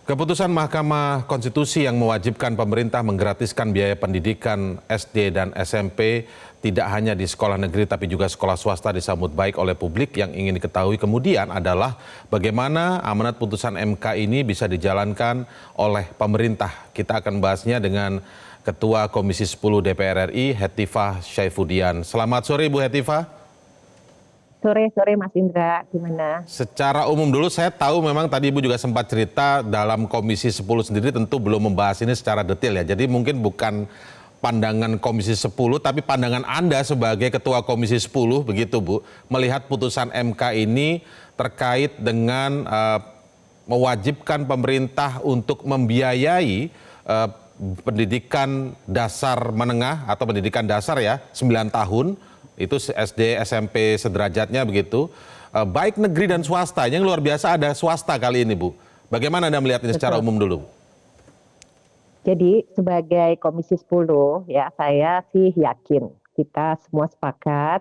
Keputusan Mahkamah Konstitusi yang mewajibkan pemerintah menggratiskan biaya pendidikan SD dan SMP tidak hanya di sekolah negeri tapi juga sekolah swasta disambut baik oleh publik. Yang ingin diketahui kemudian adalah bagaimana amanat putusan MK ini bisa dijalankan oleh pemerintah. Kita akan bahasnya dengan Ketua Komisi 10 DPR RI, Hetifah Syaifudian. Selamat sore Bu Hetifah. Sore Mas Indra, gimana? Secara umum dulu saya tahu memang tadi Ibu juga sempat cerita dalam Komisi 10 sendiri tentu belum membahas ini secara detail ya. Jadi mungkin bukan pandangan Komisi 10 tapi pandangan Anda sebagai Ketua Komisi 10 begitu Bu. Melihat putusan MK ini terkait dengan mewajibkan pemerintah untuk membiayai pendidikan dasar menengah atau pendidikan dasar ya 9 tahun. Itu SD, SMP sederajatnya begitu. Baik negeri dan swasta, yang luar biasa ada swasta kali ini Bu. Bagaimana Anda melihat ini secara umum dulu? Jadi sebagai Komisi 10 ya saya sih yakin kita semua sepakat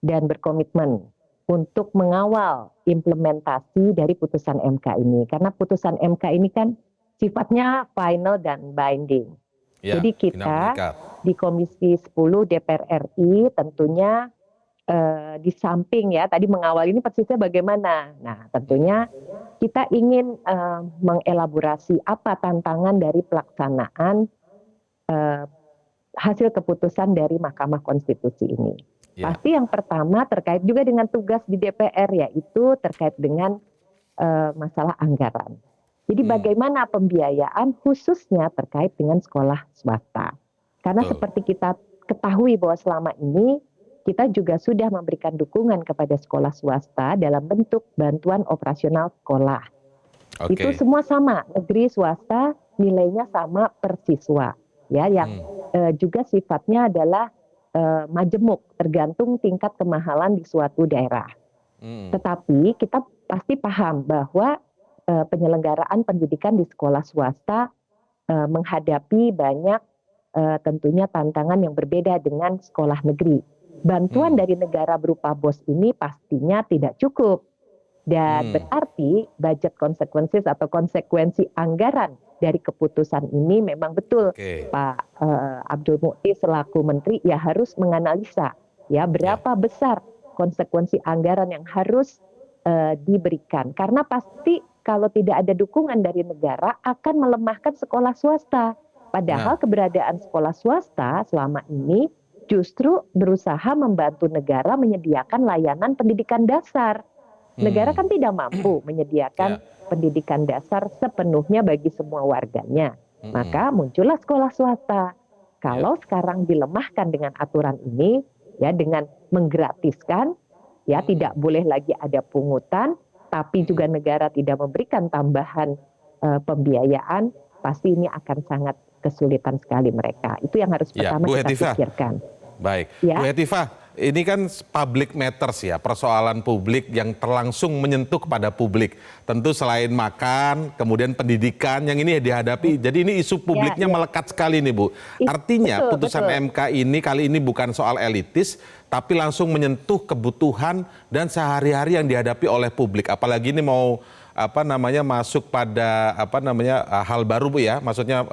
dan berkomitmen untuk mengawal implementasi dari putusan MK ini. Karena putusan MK ini kan sifatnya final dan binding. Ya, jadi kita di Komisi 10 DPR RI tentunya di samping ya tadi mengawal ini persisnya bagaimana. Nah tentunya kita ingin mengelaborasi apa tantangan dari pelaksanaan hasil keputusan dari Mahkamah Konstitusi ini. Ya. Pasti yang pertama terkait juga dengan tugas di DPR yaitu terkait dengan masalah anggaran. Jadi bagaimana pembiayaan khususnya terkait dengan sekolah swasta. Karena seperti kita ketahui bahwa selama ini kita juga sudah memberikan dukungan kepada sekolah swasta dalam bentuk bantuan operasional sekolah. Itu semua sama, negeri swasta nilainya sama per siswa. Ya, yang juga sifatnya adalah majemuk, tergantung tingkat kemahalan di suatu daerah. Tetapi kita pasti paham bahwa penyelenggaraan pendidikan di sekolah swasta menghadapi banyak tentunya tantangan yang berbeda dengan sekolah negeri. Bantuan dari negara berupa BOS ini pastinya tidak cukup. Dan berarti budget consequences atau konsekuensi anggaran dari keputusan ini memang betul Pak Abdul Mukhti selaku Menteri ya harus menganalisa ya berapa besar konsekuensi anggaran yang harus diberikan. Karena pasti kalau tidak ada dukungan dari negara akan melemahkan sekolah swasta. Padahal keberadaan sekolah swasta selama ini justru berusaha membantu negara menyediakan layanan pendidikan dasar. Negara kan tidak mampu menyediakan pendidikan dasar sepenuhnya bagi semua warganya. Maka muncullah sekolah swasta. Kalau sekarang dilemahkan dengan aturan ini, ya dengan menggratiskan, ya tidak boleh lagi ada pungutan, tapi juga negara tidak memberikan tambahan pembiayaan, pasti ini akan sangat kesulitan sekali mereka. Itu yang harus pertama kita pikirkan. Baik, Bu Hetifah, ini kan public matters ya, persoalan publik yang terlangsung menyentuh kepada publik. Tentu selain makan, kemudian pendidikan yang ini dihadapi, jadi ini isu publiknya melekat sekali nih Bu. Artinya putusan MK ini kali ini bukan soal elitis, tapi langsung menyentuh kebutuhan dan sehari-hari yang dihadapi oleh publik. Apalagi ini mau masuk pada hal baru Bu ya, maksudnya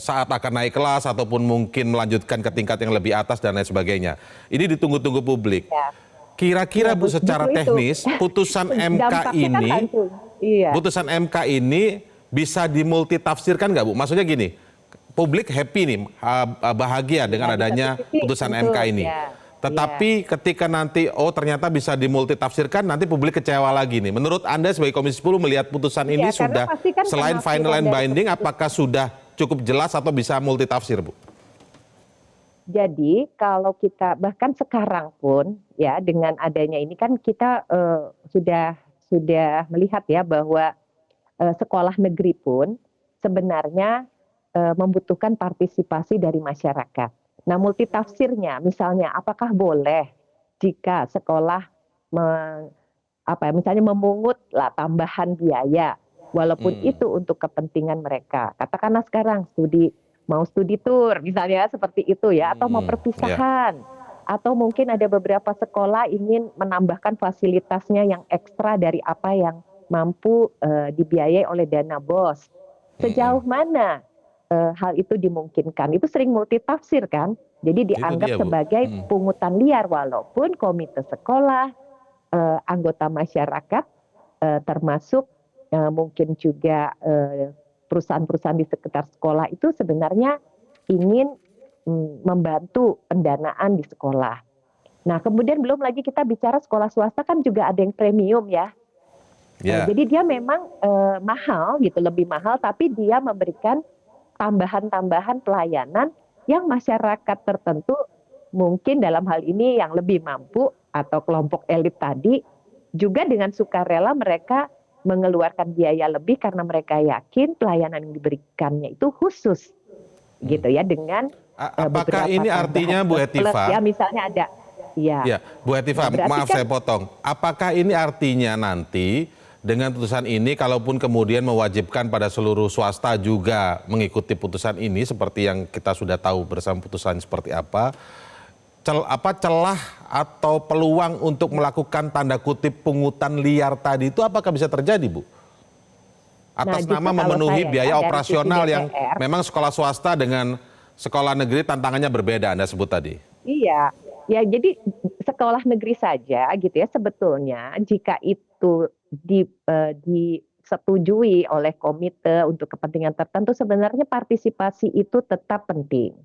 saat akan naik kelas ataupun mungkin melanjutkan ke tingkat yang lebih atas dan lain sebagainya. Ini ditunggu-tunggu publik. Kira-kira Bu secara teknis putusan MK ini, putusan MK ini bisa dimultitafsirkan nggak Bu? Maksudnya gini, publik happy nih, bahagia dengan adanya putusan MK ini. Tetapi ketika nanti ternyata bisa dimultitafsirkan, nanti publik kecewa lagi nih. Menurut Anda sebagai Komisi 10 melihat putusan ini sudah selain final and binding, apakah sudah cukup jelas atau bisa multitafsir Bu? Jadi kalau kita bahkan sekarang pun ya dengan adanya ini kan kita sudah melihat ya bahwa sekolah negeri pun sebenarnya membutuhkan partisipasi dari masyarakat. Nah multitafsirnya misalnya apakah boleh jika sekolah misalnya memungut tambahan biaya walaupun itu untuk kepentingan mereka. Katakanlah sekarang mau studi tour misalnya seperti itu ya, atau mau perpisahan, atau mungkin ada beberapa sekolah ingin menambahkan fasilitasnya yang ekstra dari apa yang mampu dibiayai oleh dana BOS. Sejauh mana hal itu dimungkinkan? Itu sering multitafsir kan? Jadi dianggap sebagai pungutan liar, walaupun komite sekolah, anggota masyarakat, termasuk mungkin juga perusahaan-perusahaan di sekitar sekolah itu sebenarnya ingin membantu pendanaan di sekolah. Nah, kemudian belum lagi kita bicara sekolah swasta kan juga ada yang premium ya. Jadi dia memang mahal gitu, lebih mahal, tapi dia memberikan tambahan-tambahan pelayanan yang masyarakat tertentu mungkin dalam hal ini yang lebih mampu atau kelompok elit tadi juga dengan sukarela mereka mengeluarkan biaya lebih karena mereka yakin pelayanan yang diberikannya itu khusus gitu ya, dengan apakah ini artinya Bu Hetifah? Ya misalnya ada ya Bu Hetifah, maaf kan, saya potong. Apakah ini artinya nanti dengan putusan ini, kalaupun kemudian mewajibkan pada seluruh swasta juga mengikuti putusan ini, seperti yang kita sudah tahu bersama putusan seperti apa, celah atau peluang untuk melakukan tanda kutip pungutan liar tadi itu apakah bisa terjadi, Bu? Atas nama memenuhi biaya operasional yang memang sekolah swasta dengan sekolah negeri tantangannya berbeda, Anda sebut tadi. Iya, ya jadi sekolah negeri saja gitu ya, sebetulnya jika itu disetujui oleh komite untuk kepentingan tertentu, sebenarnya partisipasi itu tetap penting.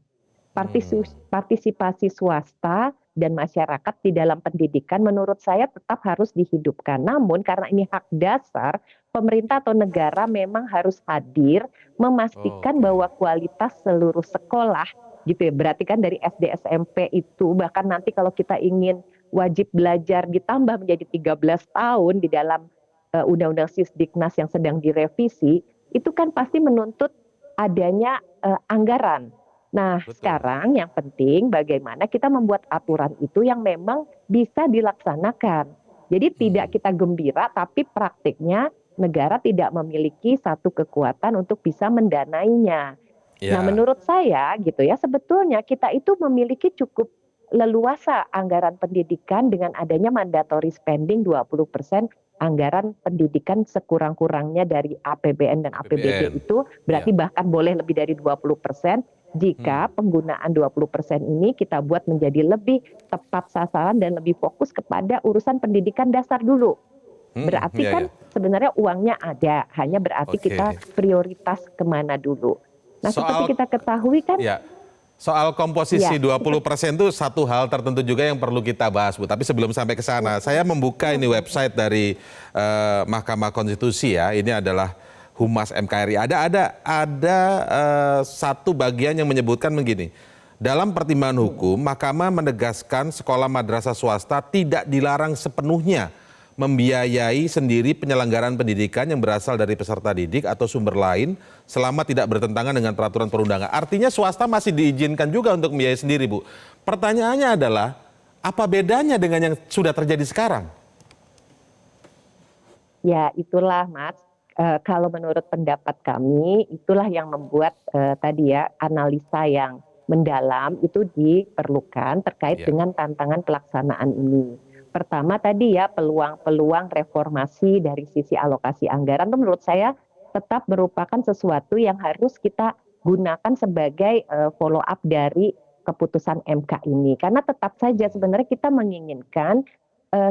Partisipasi swasta dan masyarakat di dalam pendidikan menurut saya tetap harus dihidupkan. Namun karena ini hak dasar, pemerintah atau negara memang harus hadir memastikan bahwa kualitas seluruh sekolah gitu ya. Berarti kan dari SD SMP itu, bahkan nanti kalau kita ingin wajib belajar ditambah menjadi 13 tahun di dalam Undang-Undang Sisdiknas yang sedang direvisi, itu kan pasti menuntut adanya anggaran. Nah, sekarang yang penting bagaimana kita membuat aturan itu yang memang bisa dilaksanakan. Jadi tidak kita gembira, tapi praktiknya negara tidak memiliki satu kekuatan untuk bisa mendanainya. Nah, menurut saya gitu ya, sebetulnya kita itu memiliki cukup leluasa anggaran pendidikan dengan adanya mandatory spending 20% anggaran pendidikan sekurang-kurangnya dari APBN dan APBD itu, berarti bahkan boleh lebih dari 20% jika penggunaan 20% ini kita buat menjadi lebih tepat sasaran dan lebih fokus kepada urusan pendidikan dasar dulu. Berarti kan sebenarnya uangnya ada, hanya berarti kita prioritas kemana dulu. Nah, seperti kita ketahui kan soal komposisi 20% itu satu hal tertentu juga yang perlu kita bahas, Bu. Tapi sebelum sampai ke sana, saya membuka ini website dari Mahkamah Konstitusi ya. Ini adalah Humas MKRI. Ada satu bagian yang menyebutkan begini. Dalam pertimbangan hukum, Mahkamah menegaskan sekolah madrasah swasta tidak dilarang sepenuhnya membiayai sendiri penyelenggaraan pendidikan yang berasal dari peserta didik atau sumber lain selama tidak bertentangan dengan peraturan perundangan. Artinya swasta masih diizinkan juga untuk membiayai sendiri, Bu. Pertanyaannya adalah, apa bedanya dengan yang sudah terjadi sekarang? Ya, itulah Mas. Kalau menurut pendapat kami, itulah yang membuat tadi ya, analisa yang mendalam itu diperlukan terkait dengan tantangan pelaksanaan ini. Pertama tadi ya, peluang-peluang reformasi dari sisi alokasi anggaran itu menurut saya tetap merupakan sesuatu yang harus kita gunakan sebagai follow up dari keputusan MK ini. Karena tetap saja sebenarnya kita menginginkan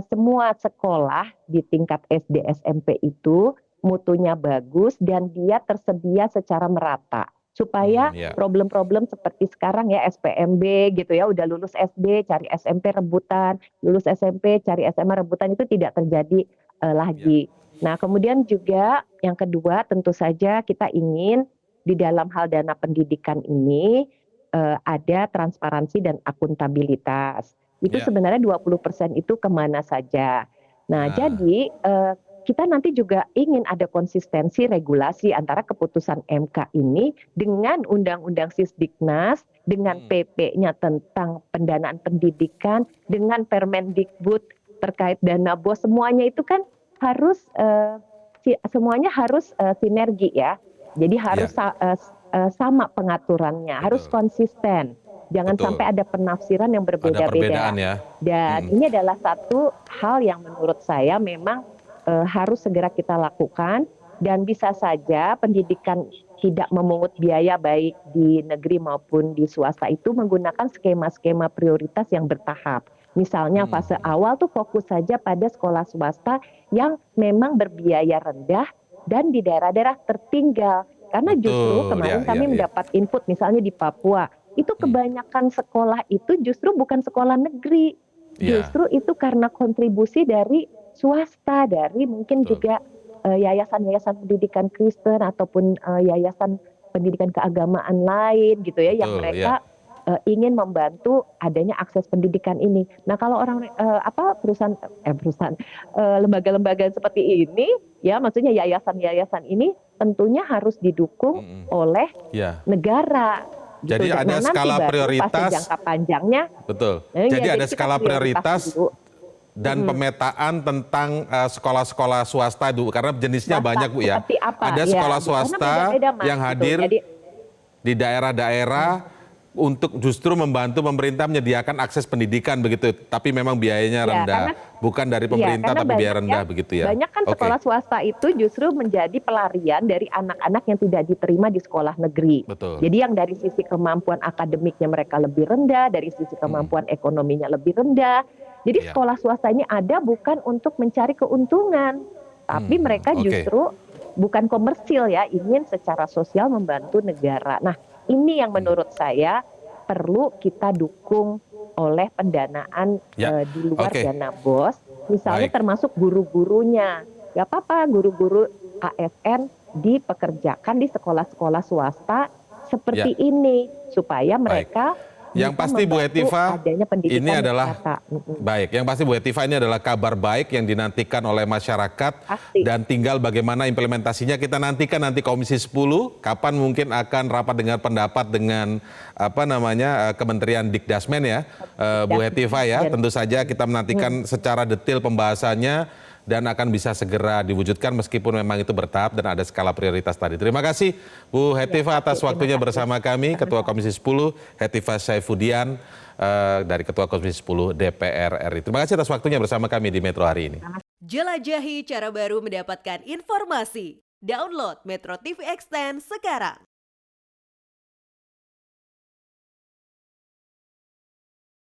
semua sekolah di tingkat SD SMP itu mutunya bagus dan dia tersedia secara merata. Supaya problem-problem seperti sekarang ya SPMB gitu ya, udah lulus SD cari SMP rebutan, lulus SMP cari SMA rebutan, itu tidak terjadi lagi. Nah, kemudian juga yang kedua tentu saja kita ingin di dalam hal dana pendidikan ini ada transparansi dan akuntabilitas. Itu sebenarnya 20% itu kemana saja. Nah, jadi kita nanti juga ingin ada konsistensi regulasi antara keputusan MK ini dengan Undang-Undang Sisdiknas, dengan PP-nya tentang pendanaan pendidikan, dengan Permendikbud terkait dana BOS, semuanya itu kan harus semuanya harus sinergi ya. Jadi harus sama pengaturannya, harus konsisten. Jangan sampai ada penafsiran yang berbeda-beda. Dan ini adalah satu hal yang menurut saya memang harus segera kita lakukan, dan bisa saja pendidikan tidak memungut biaya baik di negeri maupun di swasta itu menggunakan skema-skema prioritas yang bertahap. Misalnya fase awal tuh fokus saja pada sekolah swasta yang memang berbiaya rendah dan di daerah-daerah tertinggal. Karena justru Betul, kemarin ya, kami ya, ya. mendapat input misalnya di Papua, itu kebanyakan sekolah itu justru bukan sekolah negeri. Ya. Justru itu karena kontribusi dari swasta, dari mungkin Betul. juga yayasan-yayasan pendidikan Kristen ataupun yayasan pendidikan keagamaan lain gitu ya, yang Betul, mereka ya. ingin membantu adanya akses pendidikan ini. Nah, kalau orang lembaga-lembaga seperti ini ya, maksudnya yayasan-yayasan ini tentunya harus didukung oleh Ya. negara. Jadi gitu. ada Nah, nanti skala baru prioritas. fase jangka panjangnya. Betul. Ya, Jadi ada kita skala prioritas dulu. dan pemetaan tentang sekolah-sekolah swasta dulu, karena jenisnya Swasta banyak Bu ya. seperti apa? Ada Ya, sekolah karena swasta beda-beda, Mas, yang gitu. hadir Jadi, di daerah-daerah untuk justru membantu pemerintah menyediakan akses pendidikan begitu, tapi memang biayanya ya, rendah, bukan dari pemerintah karena tapi biaya banyak rendah begitu ya. Banyak kan Oke. sekolah swasta itu justru menjadi pelarian dari anak-anak yang tidak diterima di sekolah negeri. Betul. Jadi yang dari sisi kemampuan akademiknya mereka lebih rendah, dari sisi kemampuan ekonominya lebih rendah. Jadi Iya. sekolah swasta ini ada bukan untuk mencari keuntungan, tapi mereka oke. justru bukan komersil ya, ingin secara sosial membantu negara. Nah, ini yang menurut saya perlu kita dukung oleh pendanaan Ya, di luar oke. dana BOS, misalnya Baik. termasuk guru-gurunya. Gak apa-apa guru-guru ASN dipekerjakan di sekolah-sekolah swasta seperti ini, supaya mereka Yang bisa pasti Bu membantu Hetiva, adanya pendidikan ini yang adalah nyata. baik. Yang pasti Bu Hetiva, ini adalah kabar baik yang dinantikan oleh masyarakat. Pasti. Dan tinggal bagaimana implementasinya kita nantikan nanti Komisi 10 kapan mungkin akan rapat dengan pendapat dengan Kementerian Dikdasmen ya, Bu Hetiva ya. Tentu saja kita menantikan secara detail pembahasannya dan akan bisa segera diwujudkan meskipun memang itu bertahap dan ada skala prioritas tadi. Terima kasih Bu Hetiva atas waktunya bersama kami, Ketua Komisi 10 Hetiva Saifudian dari Ketua Komisi 10 DPR RI. Terima kasih atas waktunya bersama kami di Metro hari ini. Jelajahi cara baru mendapatkan informasi. Download Metro TV Extend sekarang.